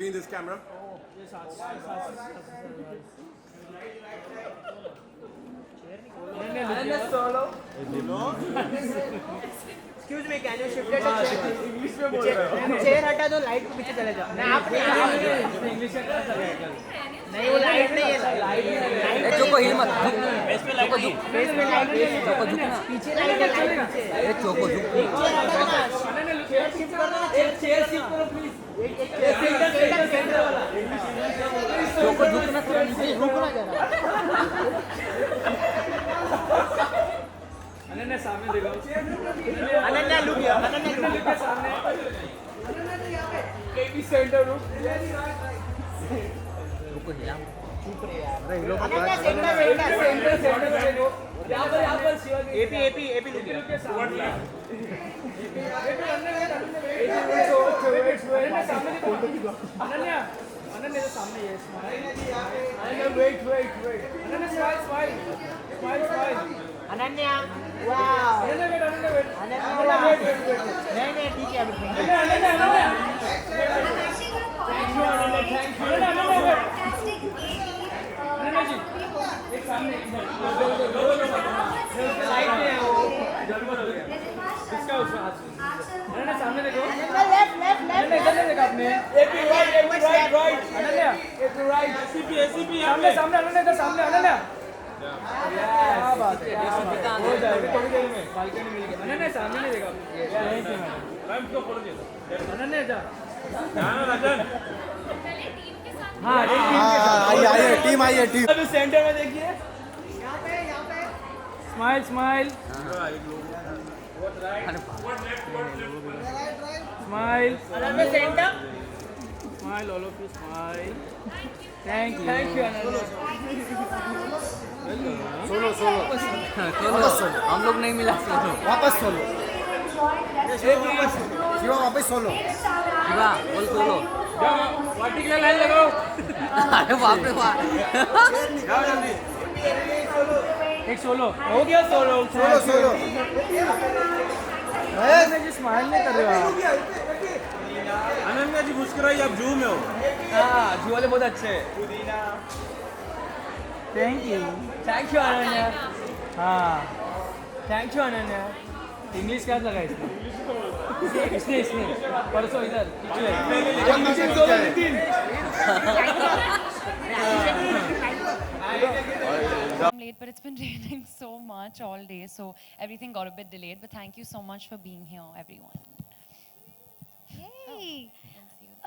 In this camera. Excuse me, can you shift it? English में बोल रहा हूँ। चेयर हटा दो, लाइट के पीछे चले जाओ। नहीं, आप नहीं। इंग्लिश नहीं, वो लाइट नहीं है। लाइट चोको हिल मत बेस पे लाइट नहीं। बेस पे लाइट नहीं है। चोको झुकना पीछे लाइट है, लाइट पीछे। अरे चोको झुक चेयर हटा दो। चेयर शिफ्ट कर दो। चेयर शिफ्ट करो प्लीज। एक सेंटर वाला। चोको झुकना थोड़ा नीचे रुकना जरा। अनन्या सामने देखो। Ananya look here, Ananya look के सामने। केबी सेंटर रूम। चोको हिला अनन्या सेंटर सेंटर देखो। यहाँ पर शिवाजी। एपी लुक के सामने। अनन्या सामने देखो। अनन्या तो सामने है। Ananya wait. Ananya smile. Ananya wow Ananya wait. Ananya नहीं ठीक है अभी अनन्या जी एक सामने साइड में है वो इसका उसका अनन्या सामने देखो। लेफ्ट अनन्या इधर देखा आपने। AP right Ananya AP right CP सामने अनन्या इधर सामने अनन्या। क्या बात है, हो जाएगा थोड़ी देर में। बालकनी मिल गई। अनन्या सामने नहीं देखा यहीं पे मैडम। अनन्या जा हाँ टीम आई है टीम। अभी सेंटर में देखिए। Smile smile Ananya centre smile all of you smile. Thank you Ananya. Solo हम लोग नहीं मिला सोलो वापस सोलो शिवा, वापस सोलो। शिवा बोल सोलो वर्टिकल लाइन लगाओ। अरे बाप रे बाप एक सोलो हो गया। सोलो अनन्या जी स्माइल नहीं कर रहे हो आप। अनन्या जी मुस्कुराइए, आप जू में हो। हाँ जी वाले बहुत अच्छे हैं। Thank you Ananya. हाँ थैंक यू अनन्या। इंग्लिश क्या लगा इसने परसों इधर I'm late, but it's been raining so much all day, so everything got a bit delayed. But thank you so much for being here, everyone. Yay!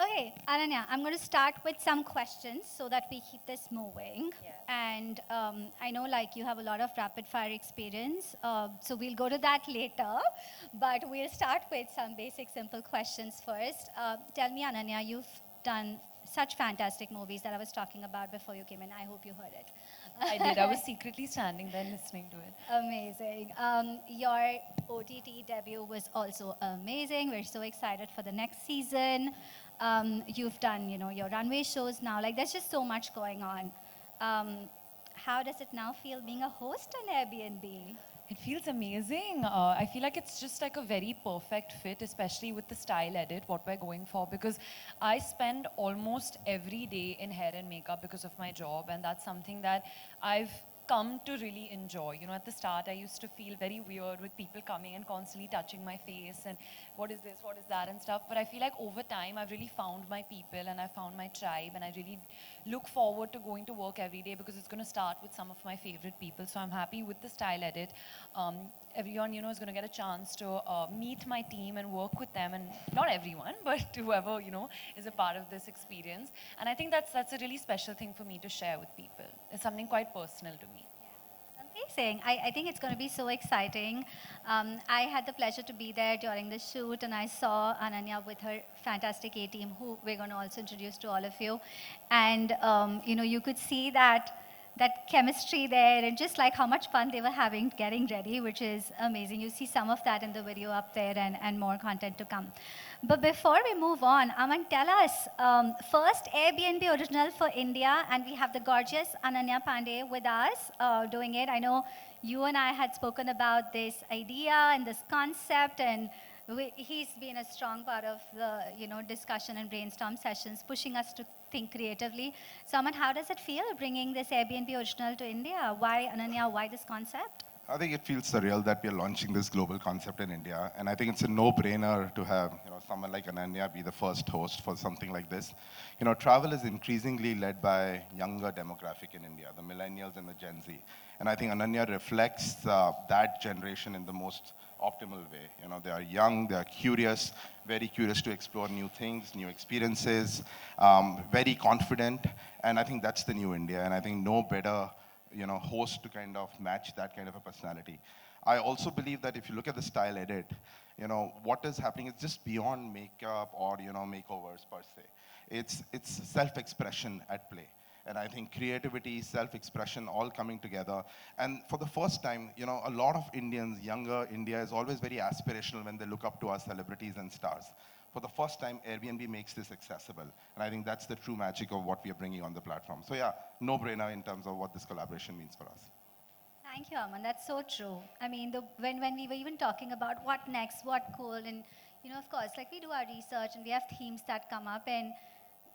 Okay, Ananya, I'm going to start with some questions so that we keep this moving. And I know like you have a lot of rapid fire experience, so we'll go to that later. But we'll start with some basic, simple questions first. Tell me, Ananya, you've done such fantastic movies that I was talking about before you came in. I hope you heard it. I did. I was secretly standing there listening to it. Amazing. Your OTT debut was also amazing. We're so excited for the next season. You've done, your runway shows now. Like, there's just so much going on. How does it now feel being a host on Airbnb? It feels amazing. I feel like it's just like a very perfect fit, especially with the style edit, what we're going for, because I spend almost every day in hair and makeup because of my job, and that's something that I've come to really enjoy. At the start, I used to feel very weird with people coming and constantly touching my face and what is this, what is that and stuff. But I feel like over time, I've really found my people and I found my tribe, and I really look forward to going to work every day because it's going to start with some of my favorite people. So I'm happy with the style edit. Everyone, is going to get a chance to meet my team and work with them, and not everyone, but whoever, is a part of this experience. And I think that's a really special thing for me to share with people. It's something quite personal to me. Amazing. I think it's going to be so exciting. I had the pleasure to be there during the shoot, and I saw Ananya with her fantastic A-team, who we're going to also introduce to all of you. And, you could see that chemistry there, and just like how much fun they were having getting ready, which is amazing. You see some of that in the video up there, and more content to come. But before we move on, Aman, tell us, first Airbnb original for India, and we have the gorgeous Ananya Pandey with us doing it. I know you and I had spoken about this idea and this concept, and He's been a strong part of the, discussion and brainstorm sessions, pushing us to think creatively. So, Aman, how does it feel bringing this Airbnb original to India? Why, Ananya, why this concept? I think it feels surreal that we are launching this global concept in India, and I think it's a no-brainer to have someone like Ananya be the first host for something like this. Travel is increasingly led by younger demographic in India, the millennials and the Gen Z, and I think Ananya reflects that generation in the most optimal way. They are young, they are curious, very curious to explore new things, new experiences, very confident, and I think that's the new India, and I think no better host to kind of match that kind of a personality. I also believe that if you look at the style edit, what is happening is just beyond makeup or, makeovers per se. It's self-expression at play. And I think creativity, self-expression, all coming together. And for the first time, a lot of Indians, younger India is always very aspirational when they look up to our celebrities and stars. For the first time, Airbnb makes this accessible. And I think that's the true magic of what we are bringing on the platform. So yeah, no-brainer in terms of what this collaboration means for us. Thank you, Aman. That's so true. I mean, when we were even talking about what next, what cool, and, of course, like we do our research and we have themes that come up, and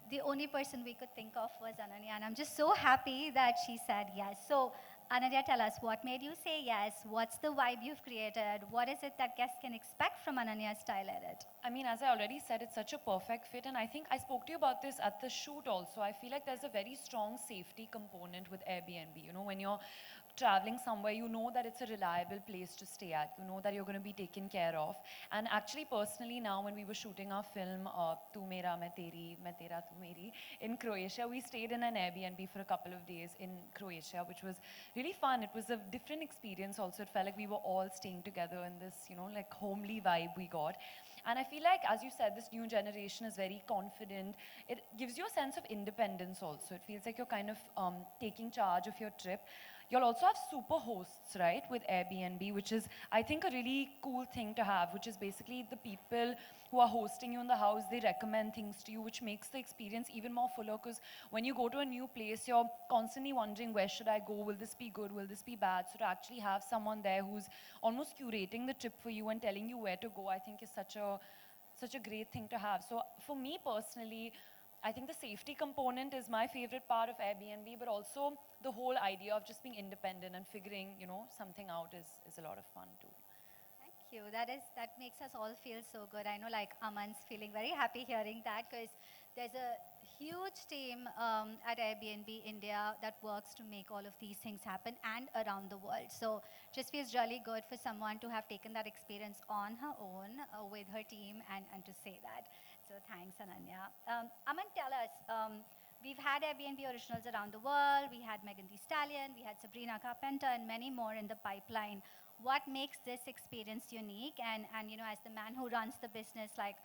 the only person we could think of was Ananya, and I'm just so happy that she said yes. So, Ananya, tell us, what made you say yes? What's the vibe you've created? What is it that guests can expect from Ananya's style edit? I mean, as I already said, it's such a perfect fit, and I think I spoke to you about this at the shoot also. I feel like there's a very strong safety component with Airbnb. When you're traveling somewhere, you know that it's a reliable place to stay at. You know that you're going to be taken care of. And actually, personally, now when we were shooting our film, Tu Mera, Main Teri, Main Tera, Tu Meri, in Croatia, we stayed in an Airbnb for a couple of days in Croatia, which was really fun. It was a different experience also. It felt like we were all staying together in this, like homely vibe we got. And I feel like, as you said, this new generation is very confident. It gives you a sense of independence also. It feels like you're kind of taking charge of your trip. You'll also have super hosts, right, with Airbnb, which is, I think, a really cool thing to have, which is basically the people who are hosting you in the house, they recommend things to you, which makes the experience even more fuller, because when you go to a new place, you're constantly wondering, where should I go? Will this be good? Will this be bad? So to actually have someone there who's almost curating the trip for you and telling you where to go, I think is such a great thing to have. So for me personally, I think the safety component is my favorite part of Airbnb, but also the whole idea of just being independent and figuring, something out is a lot of fun too. Thank you. That makes us all feel so good. I know, like, Aman's feeling very happy hearing that, because there's a huge team at Airbnb India that works to make all of these things happen and around the world. So just feels really good for someone to have taken that experience on her own with her team and to say that. So thanks, Ananya. Aman, tell us, we've had Airbnb originals around the world. We had Megan Thee Stallion, we had Sabrina Carpenter, and many more in the pipeline. What makes this experience unique? And as the man who runs the business, like,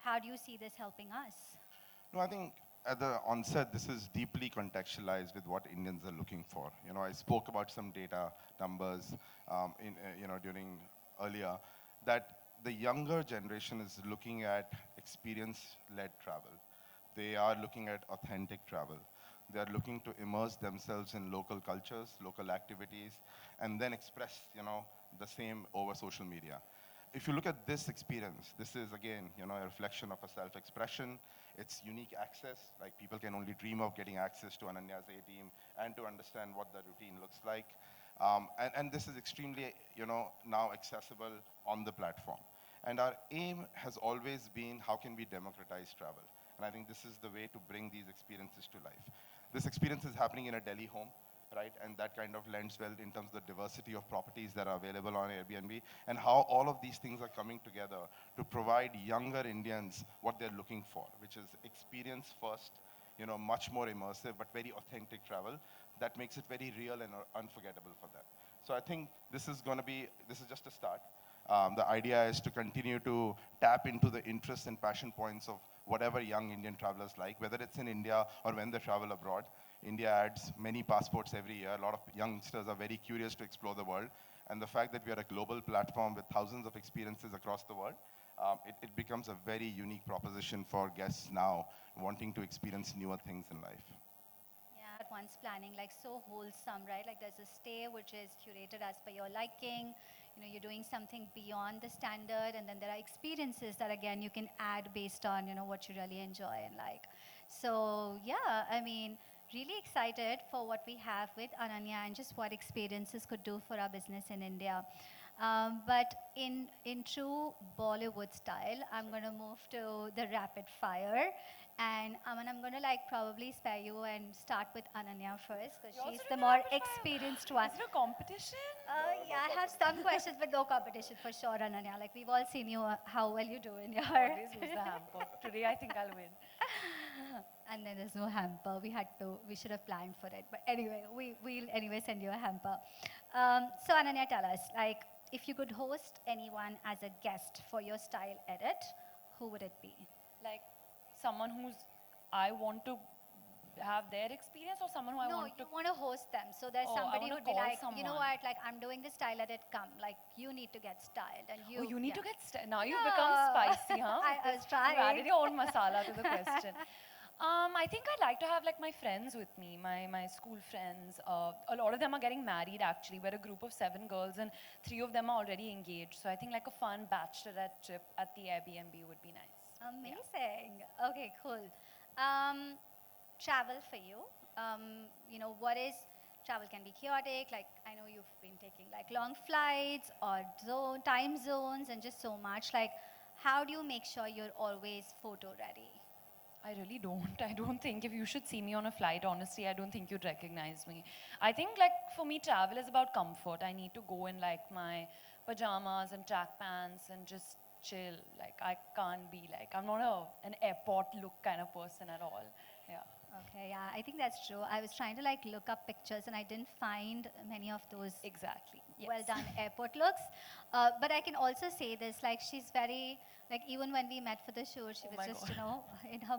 how do you see this helping us? No, I think at the onset, this is deeply contextualized with what Indians are looking for. I spoke about some data numbers during earlier, that the younger generation is looking at experience-led travel. They are looking at authentic travel. They are looking to immerse themselves in local cultures, local activities, and then express, the same over social media. If you look at this experience, this is again, a reflection of a self-expression. It's unique access, like people can only dream of getting access to Ananya's A-team and to understand what the routine looks like. And this is extremely, now accessible on the platform. And our aim has always been, how can we democratize travel? And I think this is the way to bring these experiences to life. This experience is happening in a Delhi home, right? And that kind of lends well in terms of the diversity of properties that are available on Airbnb, and how all of these things are coming together to provide younger Indians what they're looking for, which is experience first, much more immersive, but very authentic travel that makes it very real and unforgettable for them. So I think this is just a start. The idea is to continue to tap into the interests and passion points of whatever young Indian travelers like, whether it's in India or when they travel abroad. India adds many passports every year. A lot of youngsters are very curious to explore the world. And the fact that we are a global platform with thousands of experiences across the world, it becomes a very unique proposition for guests now wanting to experience newer things in life. At once planning, like, so wholesome, right? Like, there's a stay which is curated as per your liking. you're doing something beyond the standard, and then there are experiences that again you can add based on what you really enjoy and like. So yeah, I mean, really excited for what we have with Ananya and just what experiences could do for our business in India. But in true Bollywood style, I'm going to move to the rapid fire. And Aman, I'm going to like probably spare you and start with Ananya first because she's the more experienced one. Is it a competition? Yeah, I have some questions, but no competition for sure, Ananya. Like we've all seen you, how well you do in your. Always lose the hamper. Today I think I'll win. And then there's no hamper. We should have planned for it. But anyway, we'll anyway send you a hamper. So Ananya, tell us, like, if you could host anyone as a guest for your style edit, who would it be? Like someone who's I want to have their experience or someone who I No, want to you want to host them. So there's Oh, I somebody wanna who'd be call like, you know someone. what, like I'm doing the style edit, come. Like you need to get styled. And you, Oh, you need to yeah. get now you've become spicy, huh? I was You trying. added your own masala to the question. I think I'd like to have like my friends with me, my school friends. A lot of them are getting married actually. We're a group of 7 girls and 3 of them are already engaged. So I think like a fun bachelorette trip at the Airbnb would be nice. Amazing. Okay, cool. Travel for you. What is travel can be chaotic. Like I know you've been taking like long flights or time zones and just so much. Like, how do you make sure you're always photo ready? I really don't. I don't think if you should see me on a flight, honestly, I don't think you'd recognize me. I think like for me, travel is about comfort. I need to go in like my pajamas and track pants and just chill. Like I can't be like, I'm not an airport look kind of person at all. Yeah. Okay, yeah, I think that's true. I was trying to like look up pictures and I didn't find many of those Exactly. Yes. well done airport looks. But I can also say this, like she's very, like even when we met for the shoot, she Oh was my just, God. in her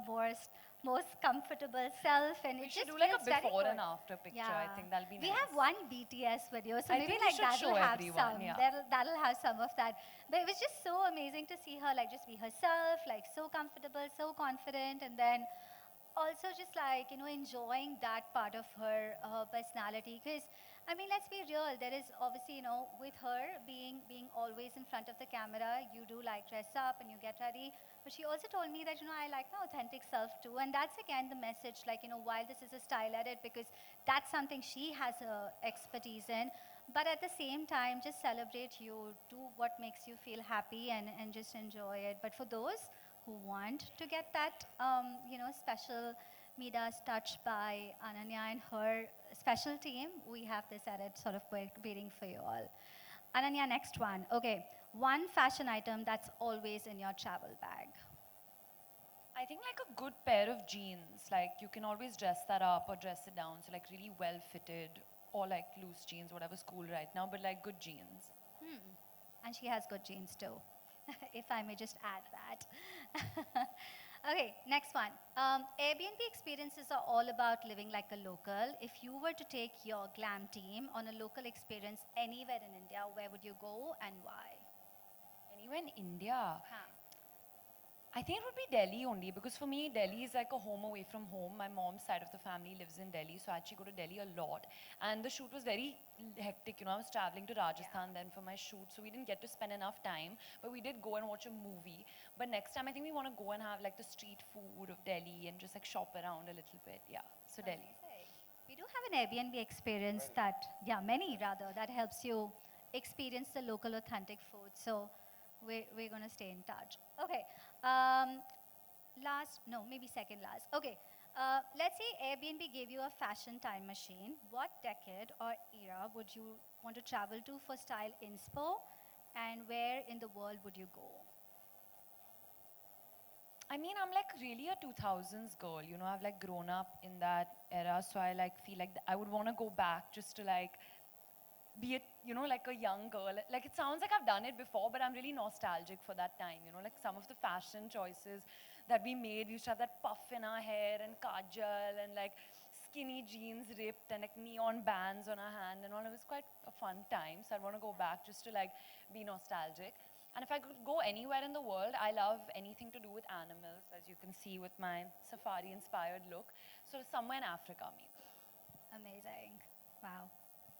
most comfortable self, and We it should just do like a feels very before and good. after picture. I think that'll be We nice. have one BTS video, so I maybe think we like should that'll show have everyone, some. yeah. That'll have some of that. But it was just so amazing to see her like just be herself, like so comfortable, so confident, and then also just like enjoying that part of her personality. Because I mean, let's be real, there is obviously with her being always in front of the camera, you do like dress up and you get ready, but she also told me that I like my authentic self too. And that's again the message, like while this is a style edit, because that's something she has expertise in, but at the same time just celebrate you, do what makes you feel happy, and just enjoy it. But for those who want to get that, special Midas touch by Ananya and her special team, we have this edit sort of waiting for you all. Ananya, next one. Okay, one fashion item that's always in your travel bag. I think like a good pair of jeans. Like you can always dress that up or dress it down. So like really well fitted or like loose jeans, whatever's cool right now, but like good jeans. And she has good genes too, if I may just add that. Okay, next one. Airbnb experiences are all about living like a local. If you were to take your glam team on a local experience anywhere in India, where would you go and why? Anywhere in India, I think it would be Delhi only because for me, Delhi is like a home away from home. My mom's side of the family lives in Delhi, so I actually go to Delhi a lot. And the shoot was very hectic. I was traveling to Rajasthan then for my shoot, so we didn't get to spend enough time. But we did go and watch a movie. But next time, I think we want to go and have like the street food of Delhi and just like shop around a little bit. Yeah, so Delhi. Amazing. We do have an Airbnb experience many rather, that helps you experience the local authentic food. So we're going to stay in touch. Okay. Maybe second last. Okay. Let's say Airbnb gave you a fashion time machine. What decade or era would you want to travel to for style inspo, and where in the world would you go? I mean, I'm like really a 2000s girl. I've like grown up in that era, so I like feel like I would want to go back just to like be it, like a young girl. Like it sounds like I've done it before, but I'm really nostalgic for that time. Like some of the fashion choices that we made. We used to have that puff in our hair and kajal and like skinny jeans ripped and like neon bands on our hand and all. It was quite a fun time. So I want to go back just to like be nostalgic. And if I could go anywhere in the world, I love anything to do with animals, as you can see with my safari-inspired look. So somewhere in Africa, maybe. Amazing. Wow.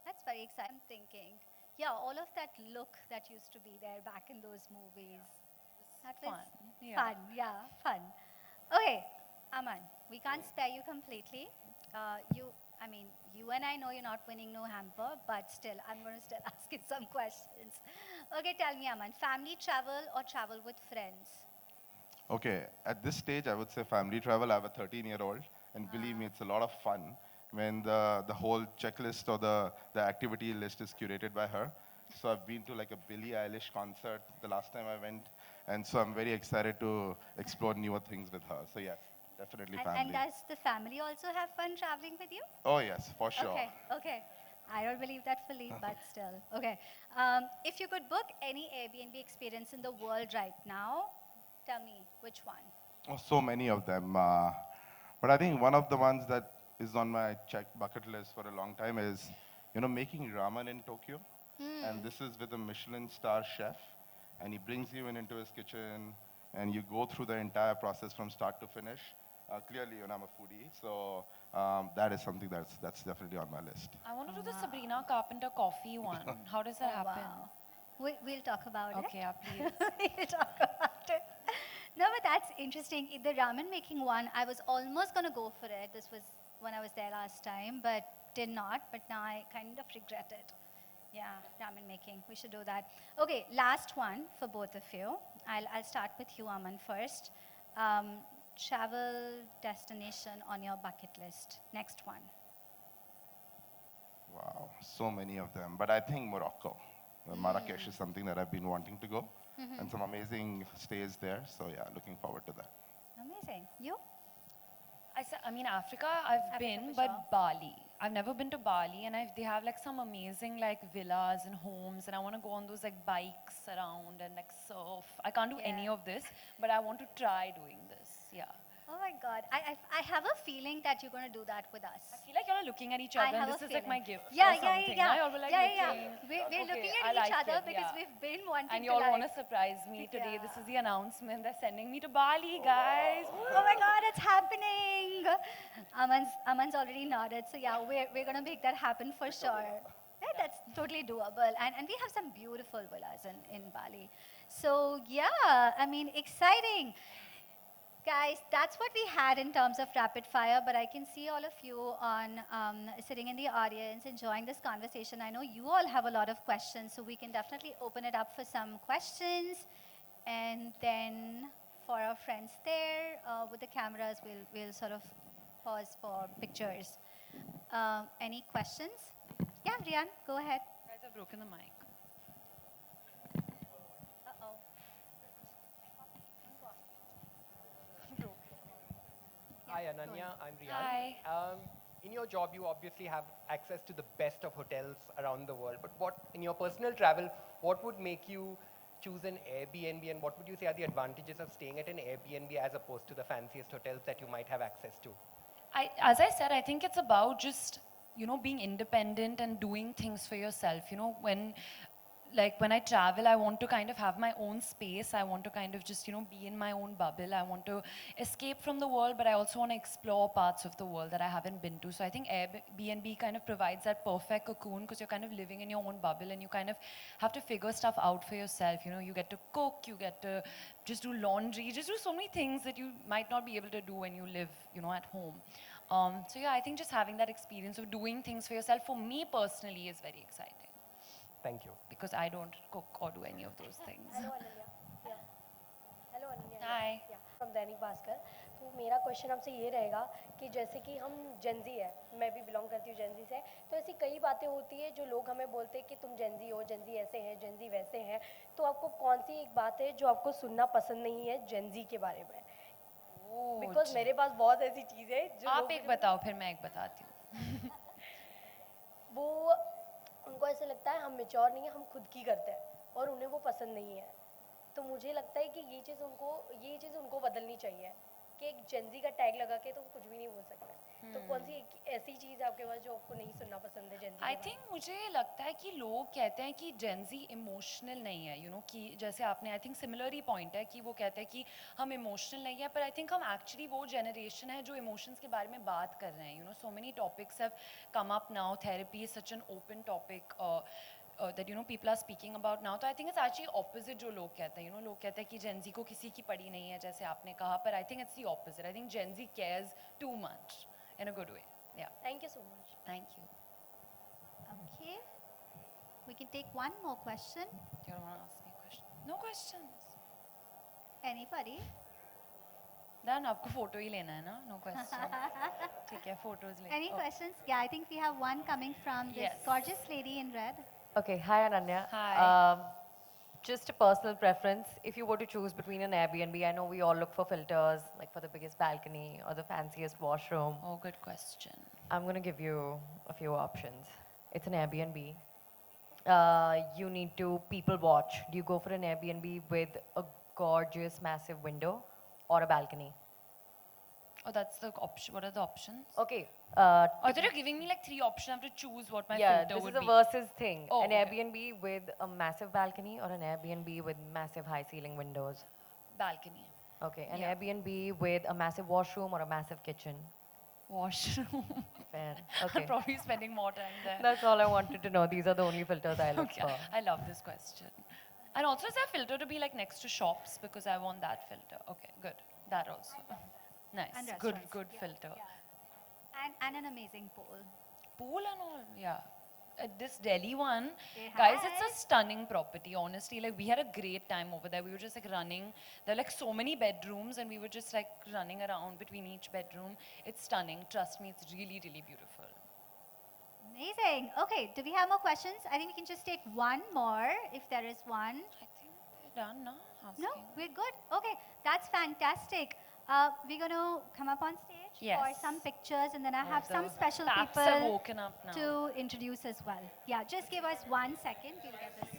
That's very exciting. I'm thinking. yeah, all of that look that used to be there back in those movies. That was fun, yeah. fun, yeah, fun. Okay, Aman, we can't spare you completely. I mean, you and I know you're not winning no hamper, but still, I'm going to still ask you some questions. Okay, tell me, Aman, family travel or travel with friends? Okay, at this stage, I would say family travel. I have a 13-year-old, and believe me, it's a lot of fun when the whole checklist or the activity list is curated by her. So I've been to like a Billie Eilish concert the last time I went, and so I'm very excited to explore newer things with her. So yes, definitely And family. does the family also have fun traveling with you? Oh yes, for sure. Okay, okay. I don't believe that fully, but still. Okay. If you could book any Airbnb experience in the world right now, tell me which one. Oh, so many of them. But I think one of the ones that is on my check bucket list for a long time is, making ramen in Tokyo. And this is with a Michelin star chef, and he brings you into his kitchen, and you go through the entire process from start to finish. Clearly, I'm a foodie, so that is something that's definitely on my list. I want to do the Sabrina Carpenter coffee one. How does that happen? Wow. We'll talk about Okay, it. yeah, please. We'll talk about it. No, but that's interesting. The ramen making one, I was almost going to go for it. This was when I was there last time, but did not. But now I kind of regret it. Yeah, ramen making. We should do that. Okay, last one for both of you. I'll start with you, Aman, first. Travel destination on your bucket list. Next one. Wow, so many of them. But I think Morocco. Marrakesh is something that I've been wanting to go, and some amazing stays there. So yeah, looking forward to that. Amazing. You? I mean, Africa, I've Africa been, for but sure. Bali. I've never been to Bali, and they have like some amazing like villas and homes, and I want to go on those like bikes around and like surf. I can't do any Yeah. of this, but I want to try doing this. Yeah. Oh my God. I have a feeling that you're going to do that with us. I feel like y'all are looking at each I other, have and a this is like my feeling. gift Yeah, or yeah, something. yeah, Now yeah. y'all were like yeah, looking. yeah. We're Okay, looking I at each like other it, because yeah. we've been wanting And to y'all like. want to surprise me today. This Yeah. is the announcement. They're sending me to Bali, guys. Oh my God, it's happening. Aman's already nodded. So yeah, we're going to make that happen for sure. Yeah, that's totally doable. And we have some beautiful villas in Bali. So yeah, I mean, exciting. Guys, that's what we had in terms of rapid fire, but I can see all of you on sitting in the audience enjoying this conversation. I know you all have a lot of questions, so we can definitely open it up for some questions. And then for our friends there with the cameras, we'll sort of pause for pictures. Any questions? Yeah, Rian, go ahead. Guys, I've broken the mic. Uh-oh. Hi, Ananya. I'm Riyan. Hi. In your job, you obviously have access to the best of hotels around the world. But in your personal travel, what would make you choose an Airbnb, and what would you say are the advantages of staying at an Airbnb as opposed to the fanciest hotels that you might have access to? As I said, I think it's about just, being independent and doing things for yourself. When I travel, I want to kind of have my own space. I want to kind of just, be in my own bubble. I want to escape from the world, but I also want to explore parts of the world that I haven't been to. So I think Airbnb kind of provides that perfect cocoon because you're kind of living in your own bubble and you kind of have to figure stuff out for yourself. You get to cook, you get to just do laundry, just do so many things that you might not be able to do when you live, at home. So yeah, I think just having that experience of doing things for yourself, for me personally, is very exciting. Thank you. Because I don't cook or do any of those things. Hello Ananya या hello Ananya Hi. या from Dainik Bhaskar तो मेरा question आपसे ये रहेगा कि जैसे कि हम जेंजी है, मैं भी बिलोंग करती हूँ जेंजी से, तो ऐसी कई बातें होती है जो लोग हमें बोलते हैं कि तुम जेंजी हो, जेंजी ऐसे हैं, जेंजी वैसे हैं, तो आपको कौन सी एक बात है जो आपको सुनना पसंद नहीं है जेंजी के बारे में? बिकॉज मेरे पास बहुत ऐसी चीज़ है जो आप एक बताओ फिर मैं एक बताती हूँ. वो उनको ऐसे लगता है हम मेच्योर नहीं है, हम खुद की करते हैं और उन्हें वो पसंद नहीं है. तो मुझे लगता है कि ये चीज़ उनको बदलनी चाहिए कि एक जेंजी का टैग लगा के तो कुछ भी नहीं बोल सकते. तो कौन सी एक ऐसी चीज़ है आपके पास जो आपको नहीं सुनना पसंद है जेंजी? आई थिंक मुझे लगता है कि लोग कहते हैं कि जेंजी इमोशनल नहीं है, कि जैसे आपने I think similar he point है कि वो कहते हैं कि हम इमोशनल नहीं है, पर आई थिंक हम एक्चुअली वो जनरेशन है जो इमोशंस के बारे में बात कर रहे हैं. So many topics have come up now. Therapy is such an open topic. that people are speaking about now. So I think it's actually opposite जो लोग कहते हैं. लोग कहते हैं कि Gen Z को किसी की पड़ी नहीं है जैसे आपने कहा, but I think it's the opposite. I think Gen Z cares too much in a good way. Yeah. Thank you so much. Thank you. Okay. We can take one more question. Do you want to ask me a question? No questions. Anybody? Then आपको photo ही लेना है ना? No question. ठीक है, photos ले. Any questions? Yeah, I think we have one coming from this Yes. gorgeous lady in red. Okay, hi Ananya. Hi. Just a personal preference. If you were to choose between an Airbnb, I know we all look for filters, like for the biggest balcony or the fanciest washroom. Oh, good question. I'm going to give you a few options. It's an Airbnb. You need to people watch. Do you go for an Airbnb with a gorgeous, massive window or a balcony? Oh, that's the option. What are the options? Okay. Oh, so you're giving me like 3 options. I have to choose what my Yeah, filter this would is a be. versus thing. Oh, an okay. Airbnb with a massive balcony or an Airbnb with massive high ceiling windows? Balcony. Okay, an Yeah. Airbnb with a massive washroom or a massive kitchen? Washroom. Fair. I'm Okay. probably spending more time there. That's all I wanted to know. These are the only filters I look Okay, for. I love this question. And also, is there a filter to be like next to shops because I want that filter? Okay, good. That also. Nice. And Good, restaurants. good filter. And an amazing pool. Pool and all, yeah. This Delhi one, Hey, guys, hi. it's a stunning property. Honestly, like we had a great time over there. We were just like running. There are like so many bedrooms, and we were just like running around between each bedroom. It's stunning. Trust me, it's really, really beautiful. Amazing. Okay, do we have more questions? I think we can just take one more if there is one. I think they're done now. No, Asking. we're good. Okay, that's fantastic. We're going to come up on stage for Yes. some pictures, and then I have some The special taps have people woken up now. to introduce as well. Yeah, just give us 1 second. We'll get this.